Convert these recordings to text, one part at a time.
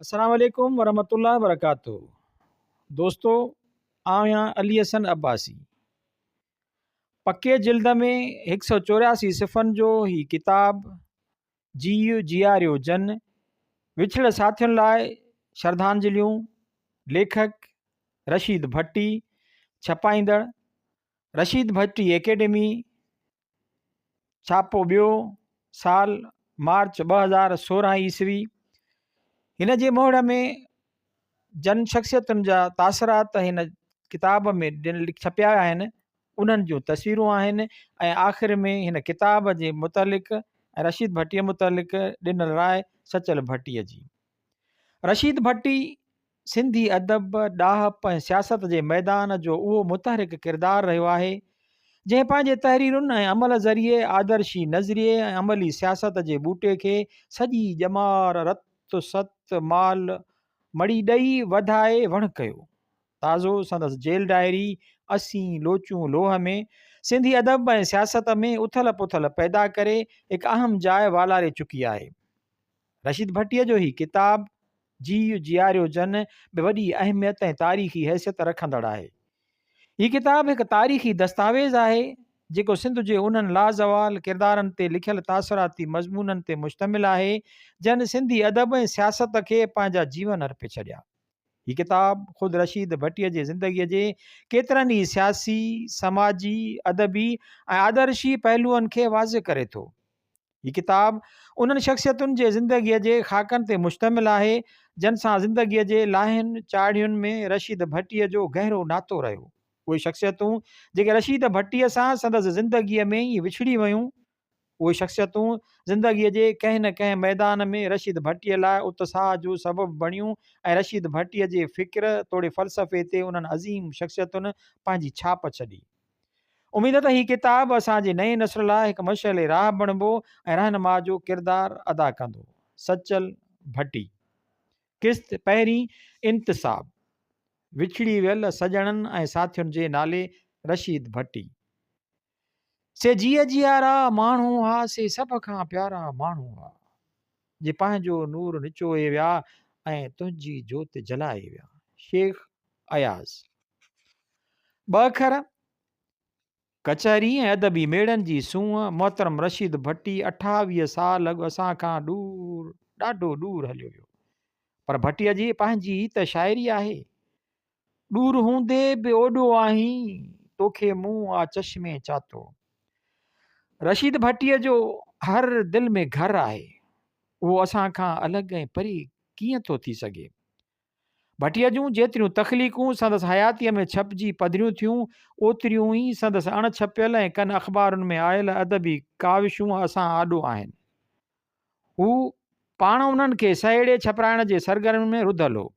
अस्सलाम वालेकुम वरहमतुल्लाहि वबरकातुहू। दोस्तों, आहियां अली हसन अब्बासी। पके जिल्द में 184 सिफ़नि जो ही किताब जीउ जियारियो जन विछड़ साथियुनि लाइ श्रद्धांजलियूं। लेखक रशीद भट्टी। छपाईंदड़ रशीद भट्टी एकेडमी। छापो ॿियो, साल मार्च 2016 ईस्वी। हिन जे मोड़ में जन शख्सियतुनि जा तासरात हिन किताब में छपिया आहिनि, उन्हनि जूं तस्वीरूं आहिनि ऐं आख़िर में हिन किताब जे मुतलिक़ ऐं रशीद भट्टीअ मुतलिक़ ॾिनल राय सचल भट्टीअ जी। रशीद भट्टी सिंधी अदब, ॾाहप ऐं सियासत जे मैदान जो उहो मुतहरिक किरदारु रहियो आहे जंहिं पंहिंजे तहरीरुनि ऐं अमल ज़रिए आदर्शी नज़रिए ऐं अमली सियासत जे ॿूटे खे सॼी ॼमार रत सत माल मड़ी ॾेई वधाए वण कयो। ताज़ो संदसि जेल डायरी 80 लोचूं लोह में सिंधी अदब ऐं सियासत में उथल पुथल पैदा करे हिकु अहम जाइ वालारे चुकी आहे। रशीद भट्टीअ जो ही किताब जीउ जियारियो जन बि वॾी अहमियत ऐं तारीख़ी हैसियत रखंदड़ आहे। हीअ किताब हिकु तारीख़ी दस्तावेज़ आहे जेको सिंध जे उन्हनि लाज़वाल किरदारनि ते लिखियल तासराती मज़मूननि ते मुश्तमिल आहे जन सिंधी अदब ऐं सियासत खे पंहिंजा जीवन अर्पे छॾिया। हीअ किताब ख़ुदि रशीद भट्टीअ जे ज़िंदगीअ जे केतिरनि ई सियासी, समाजी, अदबी ऐं आदर्शी पहलुअनि खे वाज़े करे थो। हीअ किताब उन्हनि शख़्सियतुनि जे ज़िंदगीअ जे ख़ाकनि ते मुश्तमिल आहे जन सां ज़िंदगीअ जे लाहियुनि चाढ़ियुनि में रशीद भट्टीअ जो गहरो नातो रहियो। उहे शख़्सियतूं जेके रशीद भट्टीअ सां संदसि ज़िंदगीअ में ई विछड़ी वियूं, उहे शख़्सियतूं ज़िंदगीअ जे कंहिं न कंहिं मैदान में रशीद भट्टीअ लाइ उत्साह जो सबबु बणियूं ऐं रशीद भट्टीअ जे फ़िक्र तोड़े फ़लसफ़े ते उन्हनि अज़ीम शख़्सियतुनि पंहिंजी छाप छॾी। उमीद त हीअ किताब असांजे नई नस्ल लाइ हिकु मशाल राह बणिबो ऐं रहनुमा जो किरदारु अदा कंदो। सचल भट्टी। किस्त पहिरीं, इंतिसाब। विछड़ी वियल सॼणनि ऐं साथियुनि जे नाले रशीद भट्टी। से जीअ जियारा माण्हू हुआ, से सभ खां प्यारा माण्हू हुआ, जे पंहिंजो नूर निचोए विया ऐं तुंहिंजी जोति जलाए विया। शेख अयाज़। ॿ अखर कचहरी ऐं अदबी मेड़नि जी सूंहं मोहतरम रशीद भट्टी 28 साल अॻु असां खां दूर, ॾाढो दूर हलियो वियो। पर भट्टीअ जी पंहिंजी त शाइरी आहे। दूर हूंदे बि ओॾो आहीं, तोखे मूं आ चश्मे चातो। रशीद भट्टीअ जो हर दिलि में घर आहे, उहो असां खां अलॻि ऐं परे कीअं थो थी सघे। भट्टीअ जूं जेतिरियूं तख़लीक़ूं संदसि हयातीअ में छपिजी पधरियूं थियूं, ओतिरियूं ई संदसि अणछपियल ऐं कन अख़बारुनि में आयल अदबी काविशूं असां आॾो आहिनि। हू पाण उन्हनि खे सहेड़े छपराइण जे सरगर्मियुनि में रुधल हो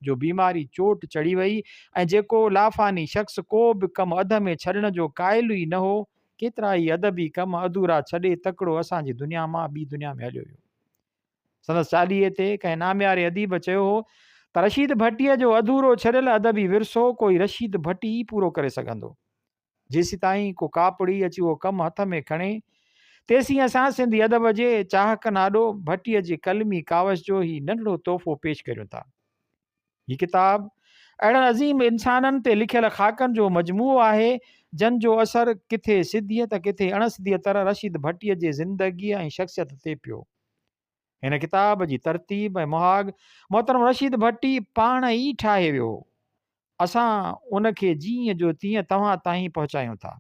जो बीमारी चोट चढ़ी वई ऐं जेको लाफ़ानी शख़्स को बि कमु अध में छॾण जो क़ाइल ई न हो, केतिरा ई अदबी कम अधूरा छॾे तकिड़ो असांजी दुनिया मां ॿी दुनिया में हलियो वियो। संदसि 40 ते कंहिं नामियारे अदीब चयो हो त रशीद भट्टीअ जो अधूरो छॾियल अदबी विरसो कोई रशीद भट्टी ई पूरो करे सघंदो। जेसि ताईं को कापड़ी अची उहो कमु हथ में खणे, तेसीं असां सिंधी अदब जे चाहक नाॾो भट्टीअ जे कलमी कावश जो ही नंढड़ो तोहफ़ो पेश करियूं था। हीअ किताब अहिड़नि अज़ीम इंसाननि ते लिखियल ख़ाकनि जो मजमूओ आहे जन जो असरु किथे सिद्धीअ त किथे अणसिद्धीअ तरह रशीद भट्टीअ जे ज़िंदगीअ ऐं शख़्सियत ते पियो। हिन किताब जी तरतीब ऐं मुहाग मोहतरम रशीद भट्टी पाण ई ठाहे वियो। असां उनखे जीअं जो तीअं तव्हां ताईं पहुचायूं था।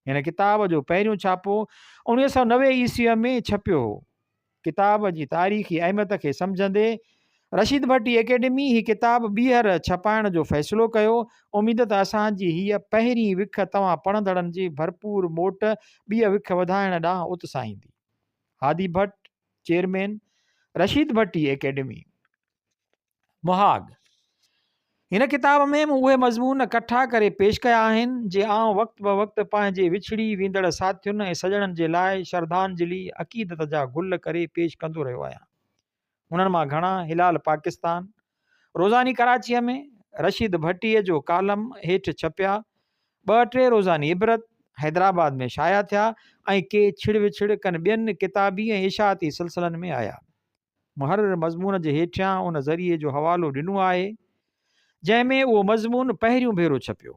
हिन किताब जो पहिरियों छापो 1990 ईस्वीअ में छपियो हो। किताब जी तारीख़ी अहमियत खे सम्झंदे रशीद भट्टी एकेडमी ही किताब ॿीहर छपाइण जो फ़ैसिलो कयो। उमीद त असांजी हीअ पहिरीं विख तव्हां पढ़ंदड़नि जी भरपूर मोट ॿीं विख वधाइण ॾांहुं उत्साहींदी। हादी भट्ट, चेयरमैन, रशीद भट्टी एकेडमी। मुहाग। हिन किताब में उहे मज़मून इकट्ठा करे पेश कया आहिनि जे आउं वक़्त ब वक़्तु पंहिंजे विछड़ी वेंदड़ साथियुनि ऐं सॼणनि जे लाइ श्रद्धांजलि अक़ीदत जा गुल करे पेश कंदो रहियो आहियां। उन्हनि मां घणा हिलाल पाकिस्तान, रोज़ानी कराचीअ में रशीद भट्टीअ जो कालम हेठि छपिया, 2-3 रोज़ानी इबरत हैदराबाद में शाया थिया ऐं के छिड़ विछड़ कनि ॿियनि किताबी ऐं इशाअती सिलसिलनि में आया। मुहर्रिर मज़मून जे हेठियां उन ज़रिए जो हवालो ॾिनो आहे जंहिंमें उहो मज़मून पहिरियों भेरो छपियो।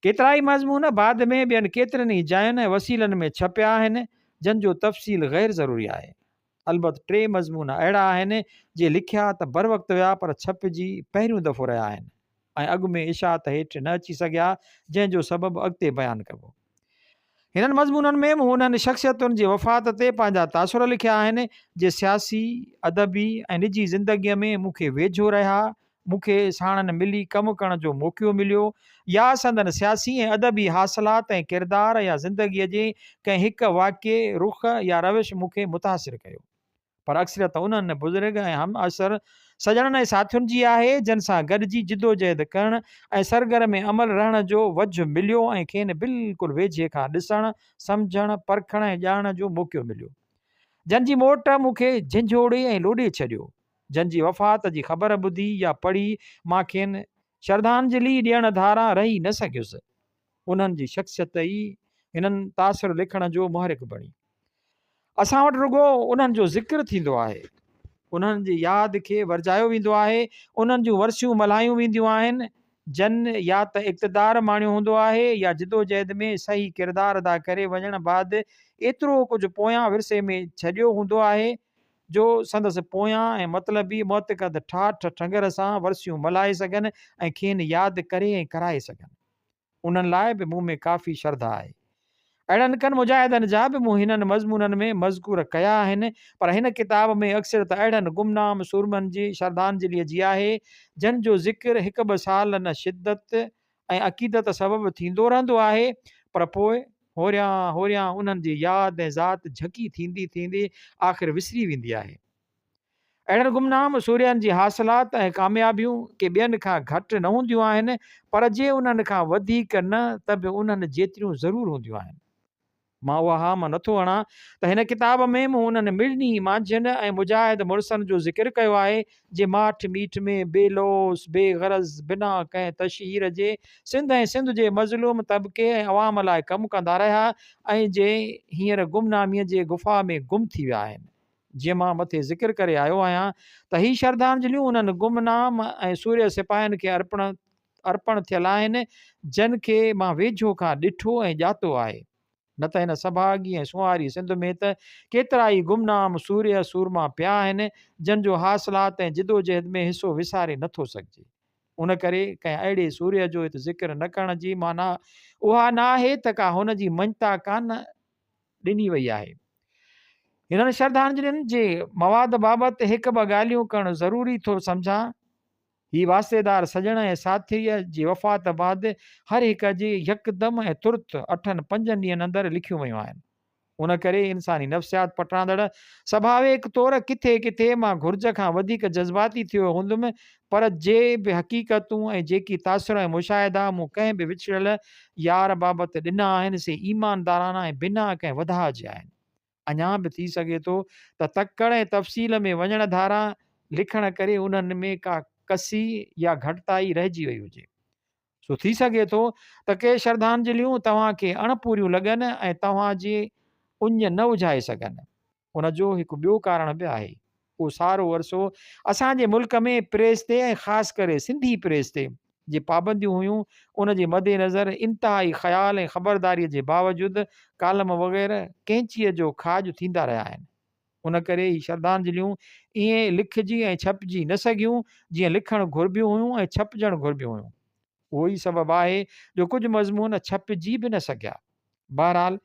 केतिरा ई मज़मून बाद में ॿियनि केतिरनि ई जायुनि ऐं वसीलनि में छपिया आहिनि जंहिंजो तफ़सील ग़ैर ज़रूरी आहे। अलबत 3 मज़मून अहिड़ा आहिनि जे लिखिया त बर वक़्तु विया पर छपिजी पहिरियों दफ़ो रहिया आहिनि ऐं अॻु में इशात हेठि न अची सघिया, जंहिंजो सबबु अॻिते बयानु कबो। हिननि मज़मूननि में मूं उन्हनि शख़्सियतुनि जी वफ़ात ते पंहिंजा तासुर लिखिया आहिनि जे सियासी, अदबी ऐं निजी ज़िंदगीअ में मूंखे वेझो रहिया, मूंखे साणनि मिली कमु करण जो मौक़ो मिलियो, या संदन सियासी ऐं अदबी हासिलात ऐं किरदार या ज़िंदगीअ जे कंहिं हिकु वाक़िए, रुख़ या रविश मूंखे मुतासिर कयो। पर अक्सरियत उन्हनि बुज़ुर्ग ऐं हम असर सॼणनि ऐं साथियुनि जी आहे जिन सां गॾिजी जिदोजहद करणु ऐं सरगर में अमल रहण जो वझ मिलियो ऐं खेनि बिल्कुलु वेझे खां ॾिसणु, सम्झणु, परखणु ऐं ॼाणण जो मौक़ो मिलियो, जंहिंजी मोट मूंखे झंझोड़े ऐं लोॾे छॾियो, जंहिंजी वफ़ात जी ख़बर ॿुधी या पढ़ी मां खेनि श्रद्धांजलि ॾियण धारा रही न सघियुसि। उन्हनि जी शख़्सियत ई हिननि तासिर लिखण जो मुहरिक बणी। असां वटि रुॻो उन्हनि जो ज़िक्र थींदो आहे, उन्हनि जी यादि खे वरजायो वेंदो आहे, उन्हनि जूं वरसियूं मल्हायूं वेंदियूं आहिनि, जन या त इक़्तिदार माणियो हूंदो आहे या जिदोजहद में सही किरदारु अदा करे वञण बाद एतिरो कुझु पोयां विरसे में छॾियो हूंदो आहे जो संदसि पोयां ऐं मतिलबी मुतक़द ठाठ ठंगर सां वरसियूं मल्हाए सघनि ऐं खेनि यादि करे ऐं कराए सघनि। उन्हनि लाइ बि मूं में काफ़ी श्रद्धा आहे। अहिड़नि कनि मुजाहिदनि जा बि मूं हिननि मज़मूननि में मज़कूर कया आहिनि, पर हिन किताब में अक्सर त अहिड़नि गुमनाम सूरमनि जी श्रद्धांजलीअ जी आहे जंहिंजो ज़िक्र 1-2 साल न शिदत ऐं अक़ीदत सबबु थींदो रहंदो आहे, पर पोइ होरियां उन्हनि जी यादि ऐं ज़ात झकी थींदी थींदी आख़िर विसरी वेंदी आहे। अहिड़नि गुमनाम सूर्यनि जी हासिलात ऐं कामयाबियूं के ॿियनि खां घटि न हूंदियूं आहिनि, पर जे उन्हनि खां वधीक न त बि उन्हनि जेतिरियूं ज़रूरु हूंदियूं आहिनि। मां उहा हाम नथो हणां त हिन किताब में मूं उन्हनि मिड़नी मांझियुनि ऐं मुजाहिद मुड़सनि जो ज़िक्र कयो आहे जे माठ मीठ में बेलोस बेग़रज़ बिना कंहिं तशहीर जे सिंध ऐं सिंध जे मज़लूम तबिके ऐं अवाम लाइ कमु कंदा रहिया ऐं जे हींअर गुमनामीअ जे गुफ़ा में गुम थी विया आहिनि। जीअं मां मथे ज़िक्र करे आयो आहियां त ही श्रद्धांजलियूं उन्हनि गुमनाम ऐं सूर्य सिपाहियुनि खे अर्पण थियल आहिनि जिन खे मां वेझो खां ॾिठो ऐं ॼातो आहे। न त हिन सभागी ऐं सुवारी सिंध में त केतिरा ई गुमनाम सूर्य सूरमा पिया आहिनि जिन जो हासिलात ऐं जिदोजहद में हिसो विसारे नथो सघिजे। उन करे कंहिं अहिड़े सूर्य जो हिते ज़िक्र न करण जी माना उहा न आहे त का हुन जी मञता कान ॾिनी वई आहे। हिननि श्रद्धांजलियुनि जे मवाद बाबति 1-2 ॻाल्हियूं करणु ज़रूरी थो सम्झां। ही वास्तेदार सॼण ऐं साथीअ जी वफ़ात बाद हर हिक जी यकदमि ऐं तुर्त 8-5 ॾींहंनि अंदरि लिखियूं वयूं आहिनि। उन करे इंसानी नफ़्सियात पटांदड़ स्वाभाविक तौरु किथे किथे मां घुर्ज खां वधीक जज़्बाती थियो हूंदुमि, पर जे बि हक़ीक़तूं ऐं जेकी तासुर ऐं मुशाहिदा मूं कंहिं बि विछड़ियल यार बाबति ॾिना आहिनि से ईमानदाराना ऐं बिना कंहिं वधा जे आहिनि। अञा बि थी सघे थो त तकड़ ऐं तफ़सील में वञण धारा लिखण करे उन्हनि में का कसी या घटिताई रहिजी वई हुजे। सो थी सघे थो त के श्रद्धांजलियूं तव्हांखे अणपूरियूं लॻनि ऐं तव्हांजी उञ न उझाए सघनि। उन जो हिकु ॿियो कारण बि आहे। उहो सारो अरसो असांजे मुल्क में प्रेस ते ऐं ख़ासि करे सिंधी प्रेस ते जे पाबंदियूं हुयूं, उन जे मद्देनज़र इंतिहाई ख़्याल ऐं ख़बरदारीअ जे बावजूदि कालम वग़ैरह कैंचीअ जो खाज थींदा रहिया आहिनि। उन करे ही श्रद्धांजलियूं ईअं लिखिजी ऐं छपिजी न सघियूं जीअं लिखणु घुरिबियूं हुयूं ऐं छपिजणु घुरिबियूं हुयूं। उहो ई सबबु आहे जो कुझु मज़मून छपिजी बि न सघिया। बहरहाल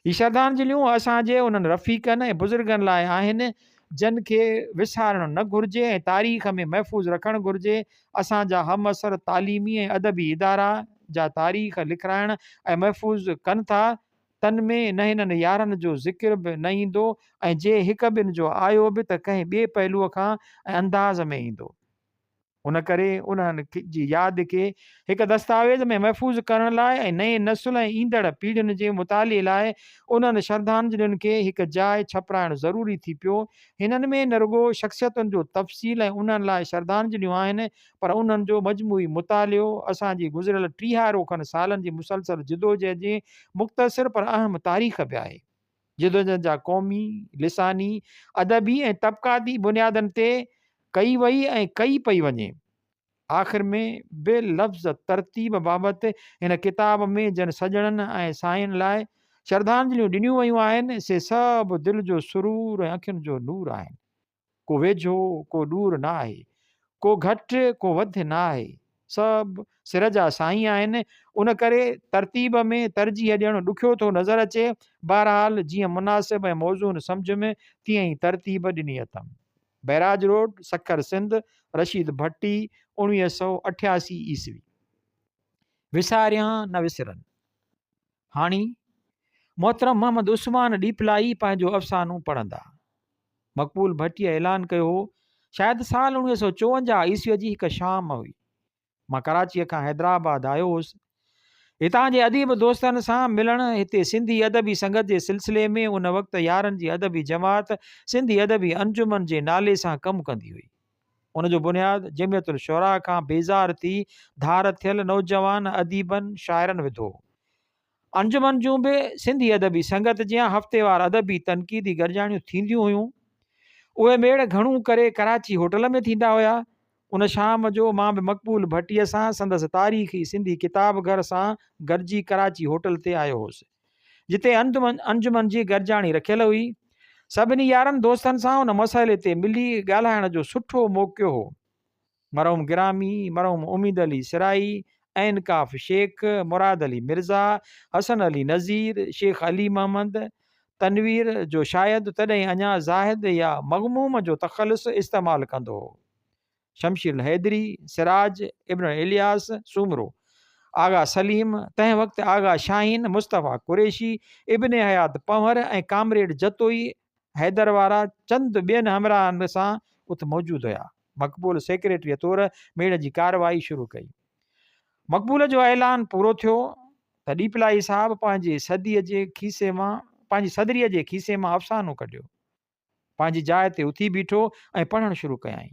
ही श्रद्धांजलियूं असांजे उन्हनि रफ़ीक़नि ऐं बुज़ुर्गनि लाइ आहिनि जिन खे विसारणु न घुरिजे ऐं तारीख़ में महफ़ूज़ रखणु घुरिजे। असांजा हम असर तालीमी ऐं अदबी इदारा जा तारीख़ लिखाइण ऐं महफ़ूज़ कनि था, तन में न हिननि यारनि जो ज़िक्र बि न ईंदो ऐं जे हिकु ॿिनि जो आयो बि त कंहिं ॿिए पहलूअ खां ऐं अंदाज़ में ईंदो। उन करे उन्हनि जी यादि खे हिकु दस्तावेज़ में महफ़ूज़ करण लाइ ऐं नए नसुल ऐं ईंदड़ पीढ़ियुनि जे मुताले लाइ उन्हनि श्रद्धांजलियुनि खे हिकु जाइ छपराइणु ज़रूरी थी पियो। हिननि में न रुॻो शख़्सियतुनि जो तफ़सील ऐं उन्हनि लाइ श्रद्धांजलियूं आहिनि, पर उन्हनि जो मजमूई मुतालियो असांजी गुज़िरियल 30 खनि सालनि जी मुसलसल जिदोजहद जी मुख़्तसिर पर अहम तारीख़ बि आहे। जिदोजहद जा क़ौमी, लिसानी, अदबी ऐं तबक़ाती बुनियादनि ते कई वई ऐं कई पई वञे। आख़िर में बेलफ़्ज़ तरतीब बाबति हिन किताब में जन सॼणनि ऐं साईंनि लाइ श्रद्धांजलियूं ॾिनियूं वयूं आहिनि। से सभु दिलि जो सुरूर ऐं अखियुनि जो नूर आहिनि। को वेझो, को दूर न आहे, को घटि, को वधि न आहे, सभु सिर जा साईं आहिनि। उन करे तरतीब में तरजीह ॾियणु ॾुखियो थो नज़र अचे। बहरहाल जीअं मुनासिब ऐं मौज़ून सम्झ में तीअं ई तरतीब ॾिनी अथमि। बैराज रोड, सखर सिंध, रशीद भट्टी, 1988 ईस्वी। विसारियां न विसरनि। हाणी मोहतरम मोहम्मद उस्मान ॾीपलाई पंहिंजो अफ़सानो पढ़ंदा। मक़बूल भट्टीअ ऐलान कयो हो, शायदि साल 1954 ईस्वीअ जी हिकु शाम हुई। मां कराचीअ खां हैदराबाद आयो हुउसि। हितां जे अदीब दोस्तनि सां मिलण। हिते सिंधी अदबी संगत जे सिलसिले में उन वक़्तु यारनि जी अदबी जमात सिंधी अदबी अंजुमन जे नाले सां कमु कंदी हुई। उनजो बुनियादु जमियतुल शुरा खां बेज़ार थी धार थियल नौजवान अदीबनि शाइरनि विधो। अंजुमन जूं बि सिंधी अदबी संगत जियां हफ़्तेवार अदबी तनक़ीदी गरजाणियूं थींदियूं हुयूं। उहे मेड़ घणो करे कराची होटल में थींदा हुया। उन शाम जो मां बि मक़बूल भट्टीअ सां संदसि तारीख़ी सिंधी किताब घर सां गॾिजी कराची होटल ते आयो हुउसि, जिते अंजुमन जी गरजाणी रखियल हुई। सभिनी यारनि दोस्तनि सां उन मसइले ते मिली ॻाल्हाइण जो सुठो मौक़ो हो। मरहूम गिरामी, मरहूम उमीद अली सिराई, ऐनकाफ शेख, मुराद अली मिर्ज़ा, हसन अली नज़ीर, शेख अली मोहम्मद तनवीर जो शायदि तॾहिं अञा ज़ाहिद या मग़मूम जो तख़लुस इस्तेमालु कंदो हो। शमशीर हैदरी, सिराज, इब्न इलियास सूमरो, आगा सलीम, तंहिं वक़्तु आगा शाहीन, मुस्तफ़ा कुरैशी, इब्न हयात पंवर ऐं कामरेड जतोई हैदर वारा चंद ॿियनि हमराहनि सां उते मौजूदु हुया। मक़बूल सेक्रेटरीअ तौरु मेड़ जी कार्रवाई शुरू कई। मक़बूल जो ऐलान पूरो थियो त ॾीपलाई साहब पंहिंजी सदरीअ जे खीसे मां अफ़सानो कढियो, पंहिंजी जाइ ते उथी बीठो ऐं पढ़णु शुरू कयाई।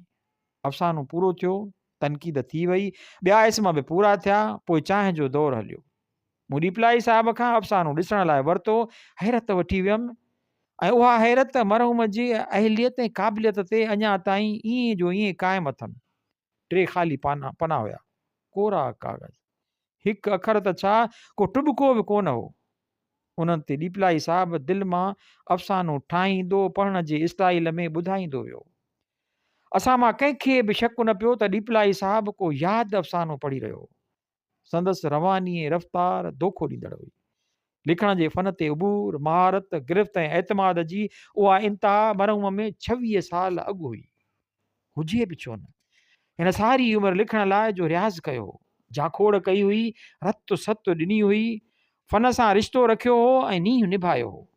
अफ़सानो पूरो थियो, तनक़ीद थी वई, ॿिया इस्म बि पूरा थिया। पोइ चांहि जो दौरु हलियो। मूं ॾीपलाई साहब खां अफ़सानो ॾिसण लाइ वरितो। हैरत वठी वियुमि, ऐं उहा हैरत मरहूम जी अहलियत ऐं क़ाबिलियत ते अञा ताईं ईअं जो ईअं क़ाइमु अथमि। 3 ख़ाली पना हुया, कोरा काग़ज़, हिकु अखर त छा, को टुॿको बि कोन हो। उन्हनि ते ॾीपलाई साहब दिलि मां अफ़सानो ठाहींदो पढ़ण जे स्टाइल में ॿुधाईंदो वियो। असां मां कंहिंखे बि शक न पियो त ॾीपलाई साहब को यादि अफ़सानो पढ़ी रहियो। संदसि रवानी ऐं रफ़्तार दोखो ॾींदड़ हुई। लिखण जे फ़न ते उबूर, महारत, गिरफ़्त ऐं एतमाद जी उहा इंतिहा मरहूम में 26 साल अॻु हुई। हुजे बि छो न, हिन सारी उमिरि लिखण लाइ जो रियाज़ कयो, जाखोड़ कई हुई, रत सत ॾिनी हुई, फ़न सां रिश्तो रखियो हो ऐं नींहुं निभायो हो,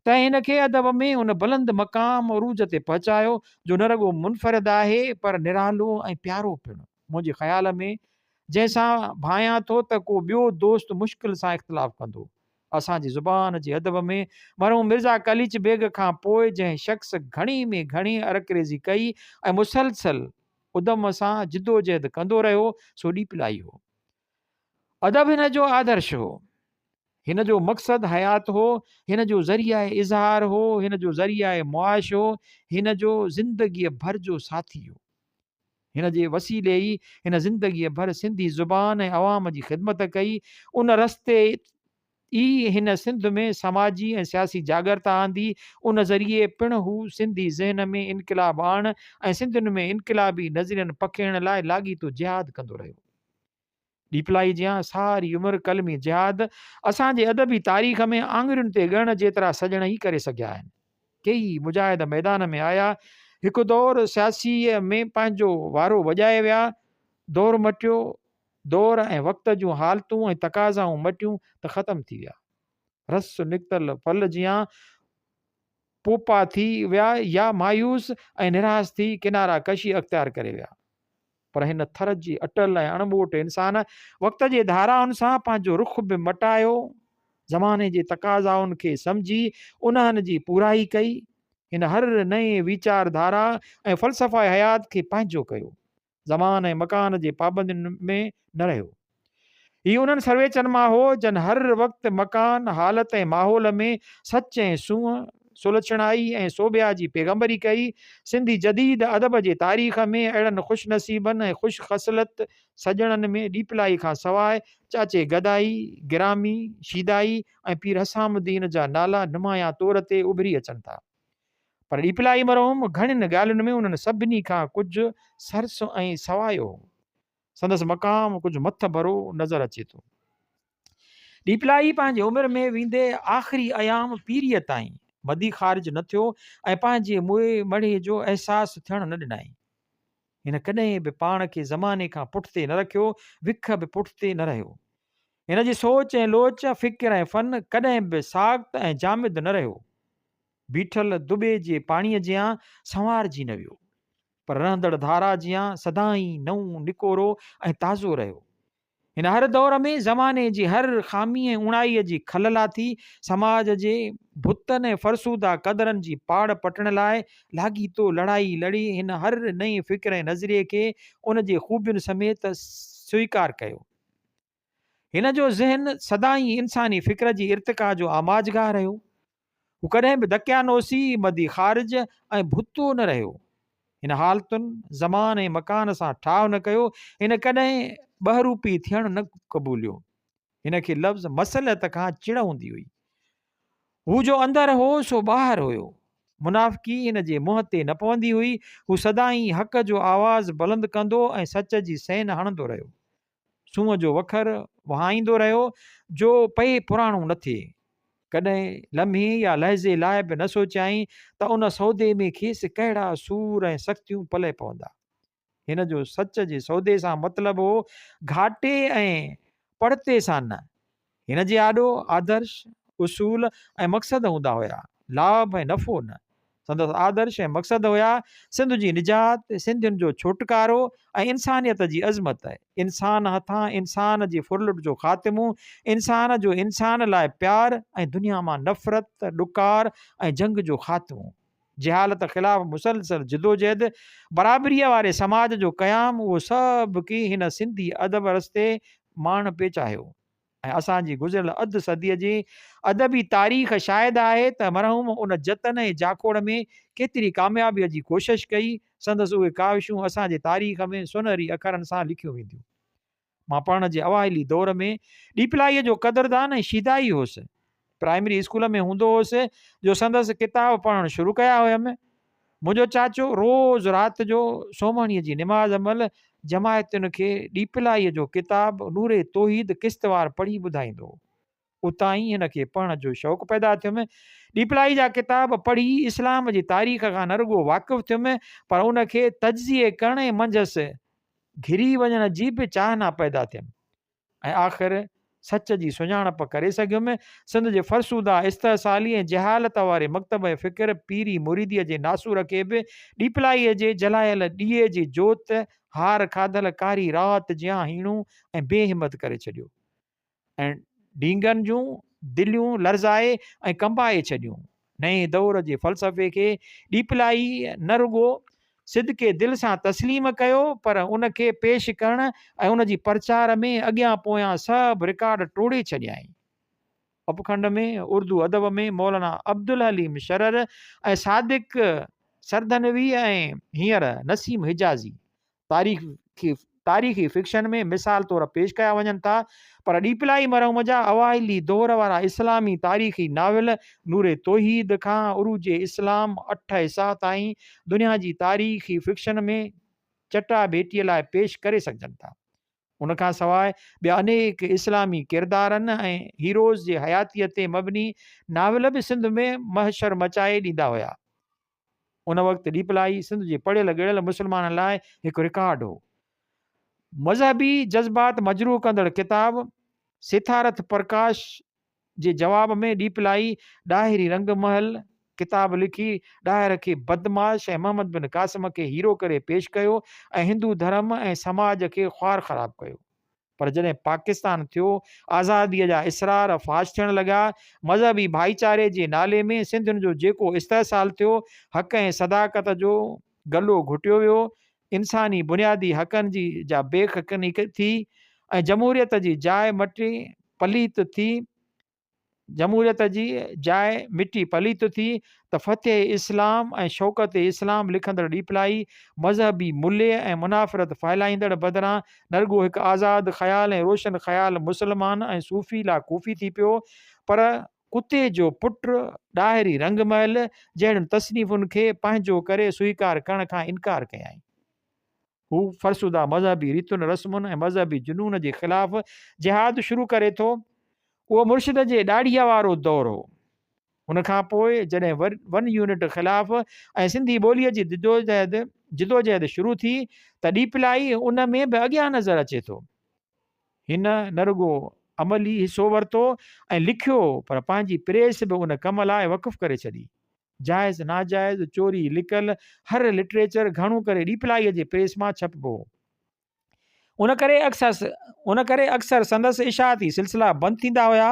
त हिन खे अदब में उन बुलंद मक़ाम उरूज ते पहुचायो जो न रुॻो मुनफ़रिद आहे पर निरालो ऐं प्यारो पिणु। मुंहिंजे ख़्याल में जंहिंसां भायां थो त को ॿियो दोस्त मुश्किल सां इख़्तिलाफ़ कंदो। असांजी ज़ुबान जे अदब में मरहूम मिर्ज़ा कलीच बेग खां पोइ जंहिं शख़्स घणी में घणी अरकरेज़ी कई ऐं मुसलसल उदम सां जिदोजहद कंदो रहियो, सो ॾीपलाई हो। अदब हिन जो आदर्श हो, हिन जो मक़सदु हयात हो, हिन जो ज़रिया इज़हार हो, हिन जो ज़रिया मुआश हो, हिन जो ज़िंदगीअ भर जो साथी हो। हिन जे वसीले ई हिन ज़िंदगीअ भर सिंधी ज़ुबान ऐं अवाम जी ख़िदमत कई। उन रस्ते ई हिन सिंध में समाजी ऐं सियासी जागरता आंदी। उन ज़रिए पिणु हू सिंधी ज़हन में इनक़िलाब आण ऐं सिंधियुनि में इनक़िलाबी नज़रियनि पखेड़ण लाइ लाॻीतो जिहाद कंदो रहियो। ॾीपलाई जियां सारी उमिरि कलमी जिहाद असांजे अदबी तारीख़ में आङुरियुनि ते ॻणण जेतिरा सॼण ई करे सघिया आहिनि। कई मुजाहिद मैदान में आया, हिकु दौरु सियासीअ में पंहिंजो वारो वॼाए विया, दौरु मटियो, दौर ऐं वक़्त जूं हालतूं ऐं तक़ाज़ाऊं मटियूं त ख़तमु थी विया। रस निकितल फल जियां पोपा थी विया या मायूस ऐं निराश थी किनारा कशी अख़्तियार करे विया। पर हिन थर जी अटल ऐं अणॿोट इंसान वक़्त जे धाराउनि सां पंहिंजो रुख बि मटायो, ज़माने जे तक़ाज़ाउनि खे सम्झी उन्हनि जी पूराई कई, हिन हर नए वीचारधारा ऐं फ़लसफ़ा हयात खे पंहिंजो कयो, ज़मान ऐं मकान जे पाबंदियुनि में न रहियो। ही उन्हनि सर्वेचन मां हो जन हर वक़्तु मकान हालत ऐं माहौल में सच ऐं सूंहं सुलछणाई ऐं सोभिया जी पैगंबरी कई। सिंधी जदीद अदब जे तारीख़ में अहिड़नि ख़ुशनसीबनि ऐं ख़ुशि ख़सलत सॼणनि में ॾीपलाई खां सवाइ चाचे गदाई, गिरामी, शीदाई ऐं पीर हसामुद्दीन जा नाला नुमाया तौर ते उभरी अचनि था। पर ॾीपलाई मरहूम घणियुनि ॻाल्हियुनि में उन्हनि सभिनी खां कुझु सरस ऐं सवायो संदसि मक़ाम कुझु मथ भरो नज़र अचे थो। ॾीपलाई पंहिंजे उमिरि में वेंदे आख़िरी अयाम पीरीअ ताईं मदी ख़ारिज न थियो ऐं पंहिंजे मुए मड़े जो अहसासु थियणु न ॾिनई। हिन कॾहिं बि पाण खे ज़माने खां पुठिते न रखियो, विख बि पुठिते न रहियो। हिन जी सोच ऐं लोच, फ़िक्र ऐं फ़न कॾहिं बि साख़्त ऐं जामिद न रहियो। बीठल दुबे जे पाणीअ जियां संवारजी न वियो, पर रहंदड़ धारा जियां सदाईं नऊं निकोरो ऐं ताज़ो रहियो। हिन हर दौर में ज़माने जी हर ख़ामी ऐं उणाईअ जी खलला थी समाज जे भुतनि ऐं फ़रसूदा क़दरनि जी पाड़ पटण लाइ लाॻीतो लड़ाई लड़ी हिन हर नई फ़िक्र ऐं नज़रिए खे उन जे ख़ूबियुनि समेत स्वीकार कयो। हिन जो ज़हन सदाईं इंसानी फ़िक्र जी इर्तिका जो आमाजगाह रहियो। हू कॾहिं बि दकियानोसी, मदी ख़ारिज ऐं भुतो न रहियो। हिन हालतुनि ज़मान ऐं मकान सां ठाव न कयो। हिन कॾहिं बहरूपी थियणु न क़बूलियो। हिन खे लफ़्ज़ मसलत खां चिड़ हूंदी हुई। हू जो अंदरि हो सो ॿाहिरि हुयो। मुनाफ़िकी हिन जे मुंहं ते न पवंदी हुई। हू सदाईं हक़ जो आवाज़ बुलंद कंदो ऐं सच जी सैन हणंदो रहियो। सूंहं जो वखर वहाईंदो रहियो जो पए पुराणो न थिए। कॾहिं लम्हे या लहज़े लाइ बि न सोचियाई त उन सौदे में खेसि कहिड़ा सूर ऐं सख़्तियूं पले पवंदा। हिन जो सच जे सौदे सां मतिलबु हो घाटे ऐं पड़ते सां न। हिन जे आॾो आदर्श, उसूल ऐं मक़सद हूंदा हुया, लाभ ऐं नफ़ो न। संदसि आदर्श ऐं मक़सद हुया सिंध जी निजात, सिंधियुनि जो छुटकारो ऐं इंसानियत जी अज़मत। इंसान हथां इंसान जी फुरलुट जो ख़ात्मो, इंसान जो इंसान लाइ प्यार ऐं दुनिया मां नफ़रत, ॾुकार ऐं जंग जो ख़ात्मो। जहालत ख़िलाफ़ मुसलसल जिदोजहद, बराबरीअ वारे समाज जो क़याम, उहो सभु की हिन सिंधी अदब रस्ते माण पेचायो। ऐं असांजी गुज़िरियल अधु सदीअ जी अदबी तारीख़ शायदि आहे त मरहूम उन जतन ऐं जाखोड़ में केतिरी कामयाबीअ जी कोशिशि कई। संदसि उहे काविशूं असांजे तारीख़ में सुनहरी अखरनि सां लिखियूं वेंदियूं। मां पढ़ण जे अवाइली दौर में ॾीपलाईअ जो क़दुरदान ऐं शीदाई हुउसि। प्राइमरी स्कूल में हूंदो हुउसि जो संदसि किताब पढ़णु शुरू कया हुयमि। मुंहिंजो चाचो रोज़ राति जो सोमणीअ जी निमाज़ महिल जमायतुनि खे ॾीपलाईअ जो किताब नूरे तौहीद क़िस्तवार पढ़ी ॿुधाईंदो। उतां ई हिन खे पढ़ण जो शौक़ु पैदा थियुमि। ॾीपलाई जा किताब पढ़ी इस्लाम जी तारीख़ खां न रुॻो वाक़ुफ़ु थियुमि, पर उनखे तजिए करण मंझसि घिरी वञण जी बि चाहना पैदा थियमि ऐं आख़िर सच जी सुञाणप करे सघियुमि। सिंध जे फ़रसूदा इस्तहसाली ऐं जहालत वारे मकतब फ़िक्र पीरी मुरीदीअ जे नासूर खे बि ॾीपलाईअ जे जलायल ॾीए जी जोत हार खाधल कारी राति जियां हीणूं ऐं बेहिमत करे छॾियो ऐं ढींगनि जूं दिलियूं लर्ज़ाए ऐं कंबाए छॾियूं। नए दौर जे फ़लसफ़े खे ॾीपलाई न रुॻो सिदके दिलि सां तस्लीम कयो, पर उनखे पेश करण ऐं उन जी प्रचार में अॻियां पोयां सभु रिकॉर्ड टोड़े छॾियाई। उपखंड में उर्दू अदब में मौलाना अब्दुल हलीम शरर ऐं सादिक सरदनवी ऐं हींअर नसीम हिजाज़ी तारीख़ी फिक्शन में मिसाल तौर पेश कया वञनि था। पर ॾीपलाई मरहूम जा अवाइली दौर वारा इस्लामी तारीख़ी नाविल नूरे तौहीद खां उरूजे इस्लाम 8 हिसा ताईं दुनिया जी तारीख़ी फिक्शन में चटाभेटीअ लाइ पेश करे सघजनि था। उनखां सवाइ ॿिया अनेक इस्लामी किरदारनि ऐं हीरोज़ जे हयातीअ ते मबनी नाविल बि सिंध में महशर मचाए ॾींदा हुया। उन वक़्तु ॾीपलाई सिंध जे पढ़ियल ॻिढ़ियल मुस्लमाननि लाइ हिकु रिकॉर्ड हो। मज़हबी जज़्बात मजरूह कंदड़ किताब सिथारथ प्रकाश जे जवाब में ॾीपलाई ॾाहिरी रंगमहल किताब लिखी ॾाहिर खे बदमाश ऐं मोहम्मद बिन कासिम खे हीरो करे पेश कयो ऐं हिंदू धर्म ऐं समाज खे ख़्वार ख़राब कयो। पर जॾहिं पाकिस्तान थियो, आज़ादीअ जा इसरार फाश थियण लॻा, मज़हबी भाईचारे जे नाले में सिंधियुनि जो जेको इस्तेहसाल थियो, हक़ ऐं सदाकत जो गलो घुटियो वियो, इंसानी बुनियादी हक़नि जी जा बेख़कनी थी ऐं जमहूरियत जी जाइ मटी पलीत थी जमहूरियत जी जाइ मिटी पलीत थी त फ़तेह इस्लाम ऐं शौकत इस्लाम लिखंदड़ ॾीपलाई मज़हबी मुल्य ऐं मुनाफ़रत फहिलाईंदड़ बदिरां नरगो हिकु आज़ादु ख़्यालु ऐं रोशन ख़्यालु मुस्लमान ऐं सूफ़ी लाकूफ़ी थी पियो। पर कुते जो पुटु ॾाहिरी रंगमहल जहिड़ियुनि तसनीफ़ुनि खे पंहिंजो करे स्वीकार करण खां इनकार कयाई। हू फ़रसुदा मज़हबी रीतुनि रस्मुनि ऐं मज़हबी जुनून जे ख़िलाफ़ु जिहाद शुरू करे थो। उहो मुर्शिद जे ॾाढ़ीअ वारो दौरु हो। हुन खां पोइ जॾहिं वन यूनिट ख़िलाफ़ु ऐं सिंधी ॿोलीअ जी जिदोजहद शुरू थी त ॾीपलाई उन में बि अॻियां नज़र अचे थो। हिन न रुगो अमली हिसो वरितो ऐं लिखियो, पर पंहिंजी प्रेस बि उन कम लाइ वक़ुफ़ करे छॾी। जाइज़ नाजाइज़ चोरी लिकल हर लिटरेचर घणो करे ॾीपलाईअ जे प्रेस मां छपबो। उन करे अक्सर संदसि इशाअती सिलसिला बंदि थींदा हुया।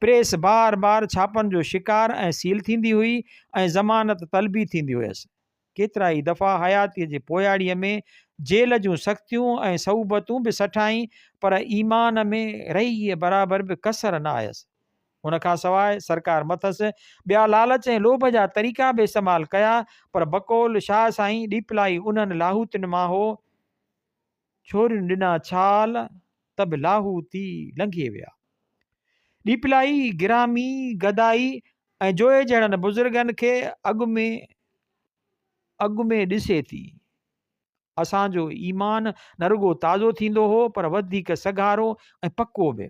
प्रेस बार बार छापनि जो शिकार ऐं सील थींदी हुई ऐं ज़मानत तलबी थींदी हुयसि। केतिरा ई दफ़ा हयातीअ जे पोयाड़ीअ में जेल जूं सख़्तियूं ऐं सहूबतूं बि सठाई, पर ईमान में रही बराबरि बि कसर न आयसि। हुन खां सवाइ सरकार मथसि ॿिया लालच ऐं लोभ जा तरीक़ा बि इस्तेमालु कया, पर बकौल शाह साईं ॾीपलाई उन्हनि लाहूतियुनि मां हो। छोरियुनि ॾिना छाल त बि लाहूती लंघे विया। ॾीपलाई गिरामी गदाई ऐं जोए जहिड़नि बुज़ुर्गनि खे अॻु में ॾिसे थी। असांजो ईमान न रुगो ताज़ो थींदो हो, पर वधीक सघारो ऐं पको बि।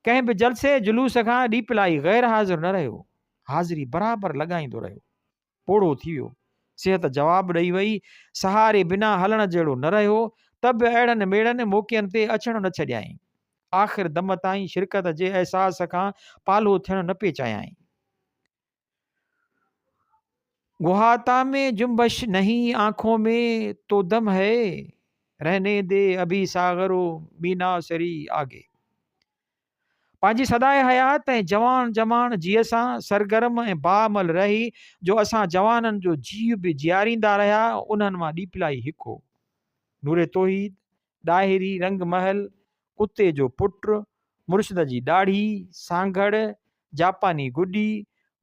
कंहिं बि जलसे जुलूस खां ॾीपलाई गैर हाज़िर न रहियो, हाज़िरी बराबरि लॻाईंदो रहियो। पोड़ो थी वियो, सिहत जवाबु ॾेई वई, सहारे बिना हलण जहिड़ो न रहियो, त बि अहिड़नि मेड़नि मौक़नि ते अचणु न छॾियाई। आख़िर दम ताईं शिरकत जे अहसास खां पालो थियणु न पिए चाहियाई। गुहाता में जुम्बश नहीं आंखों में तो दम है, रहने दे अभी सागरो मीना सरी आगे। पंहिंजी सदाए हयात ऐं जवान जमान जीअ सां सरगर्म ऐं बामल रही जो असां जवाननि जो जीउ बि जियारींदा रहिया, उन्हनि मां ॾीपलाई हिकु हो। नूरे तौहीद, ॾाहिरी रंगमहल, कुते जो पुटु, मुर्शिद जी ॾाढ़ी, सांघड़, जापानी गुडी,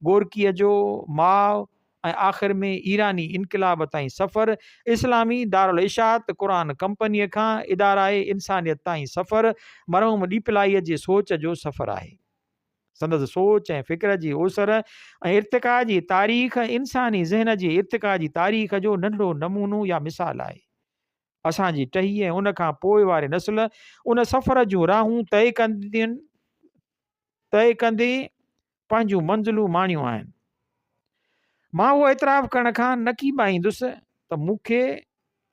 गोरकीअ जो माउ ऐं आख़िर में ईरानी इनक़िलाब ताईं सफ़र, इस्लामी दारुल इशात क़ुरान कंपनीअ खां इदाराए इंसानियत ताईं सफ़र मरहूम ॾीपलाईअ जे सोच जो सफ़र आहे। संदसि सोच ऐं फ़िक्र जी ओसर ऐं इर्तिका जी तारीख़ इंसानी ज़हन जी इर्तिका जी तारीख़ जो नंढो नमूनो या मिसाल आहे। असांजी टही ऐं उन खां पोइ वारे नस्ल उन सफ़र जूं राहूं तय कंदे पंहिंजूं मंज़िलूं माणियूं आहिनि। मां उहो एतिराफ़ करण खां न कीॿाईंदुसि त मूंखे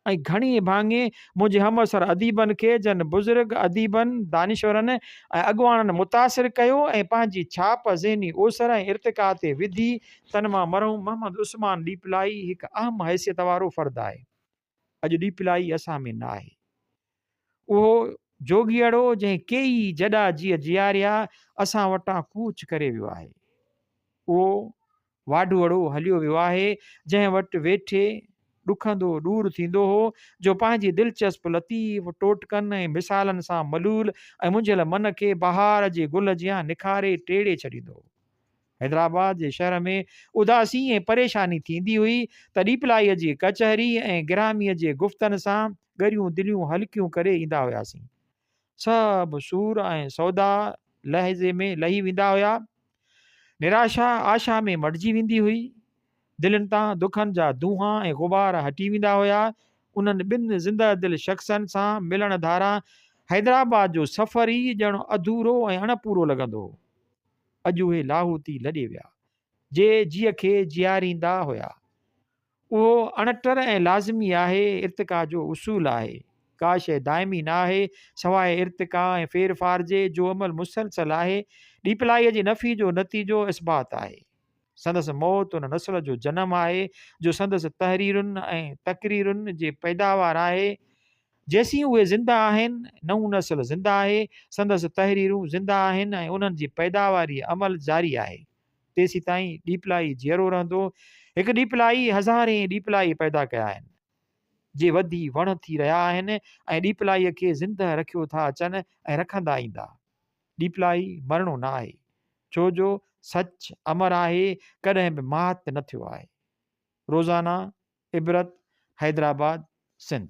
ऐं घणी भाङे मुंहिंजे हमअसर अदीबनि खे जन बुज़ुर्ग अदीबनि दानिश्वरनि ऐं अॻुवाणनि मुतासिर कयो ऐं पंहिंजी छाप ज़हनी ओसर ऐं इर्तिका ते विधी। तन मां मरहूम मोहम्मद उस्मान ॾीपलाई हिकु अहम हैसियत वारो फ़र्दु आहे। अॼु ॾीपलाई असां में न आहे। उहो जोगीअड़ो जंहिं केई जॾा जीअ जियारिया असां वटां कूच करे वियो आहे। उहो वाढूअड़ो हलियो वियो आहे जंहिं वटि वेठे ॾुखंदो ॾूर थींदो हो, जो पंहिंजी दिलचस्प लतीफ़ टोटकनि ऐं मिसालनि सां मलूल ऐं मुंझियल मन खे बहार जे गुल जियां निखारे टेड़े छॾींदो। हैदराबाद जे शहर में उदासी ऐं परेशानी थींदी हुई त ॾीपलाईअ जी कचहरी ऐं गिरामीअ जे गुफ़्तनि सां ॻरियूं दिलियूं हल्कियूं करे ईंदा हुआसीं। सभु सूर ऐं सौदा लहज़े में लही वेंदा हुआ। निराशा आशा में मटिजी वेंदी हुई। दिलनि तां दुखनि जा दूंहां ऐं गुबार हटी वेंदा हुआ। उन्हनि ॿिनि ज़िंदा दिलि शख़्सनि सां मिलण धारा हैदराबाद जो सफ़र ई ॼणो अधूरो ऐं अणपूरो लॻंदो हो। अॼु उहे लाहूती लॾे विया जे जीअ खे जियारींदा हुआ। उहो अणटर ऐं लाज़मी आहे, इर्तिका जो उसूल आहे। का शइ दाइमी न आहे सवाइ इर्तिका ऐं फेर फारजे जो अमल मुसलसल आहे। ॾीपलाईअ जी नफ़ी जो नतीजो इस्बात आहे। संदसि मौत उन नस्ल जो जनम आहे जो संदसि तहरीरुनि ऐं तकरीरुनि जे पैदावार आहे। जेसीं उहे ज़िंदा आहिनि, नऊं नस्ल ज़िंदा आहे, संदसि तहरीरूं ज़िंदा आहिनि ऐं उन्हनि जी पैदावारी अमल जारी आहे। तेसीं ताईं ॾीपलाई जीअरो रहंदो। हिकु ॾीपलाई हज़ारे ॾीपलाई पैदा कया आहिनि। जे वधी वण थी रहिया आहिनि ऐं ॾीपलाईअ खे ज़िंदह रखियो था अचनि ऐं रखंदा ईंदा। ॾीपलाई मरणो न आहे, छो जो सच अमर आहे, कॾहिं बि मात न थियो आहे। रोज़ाना इबरत, हैदराबाद, सिंध।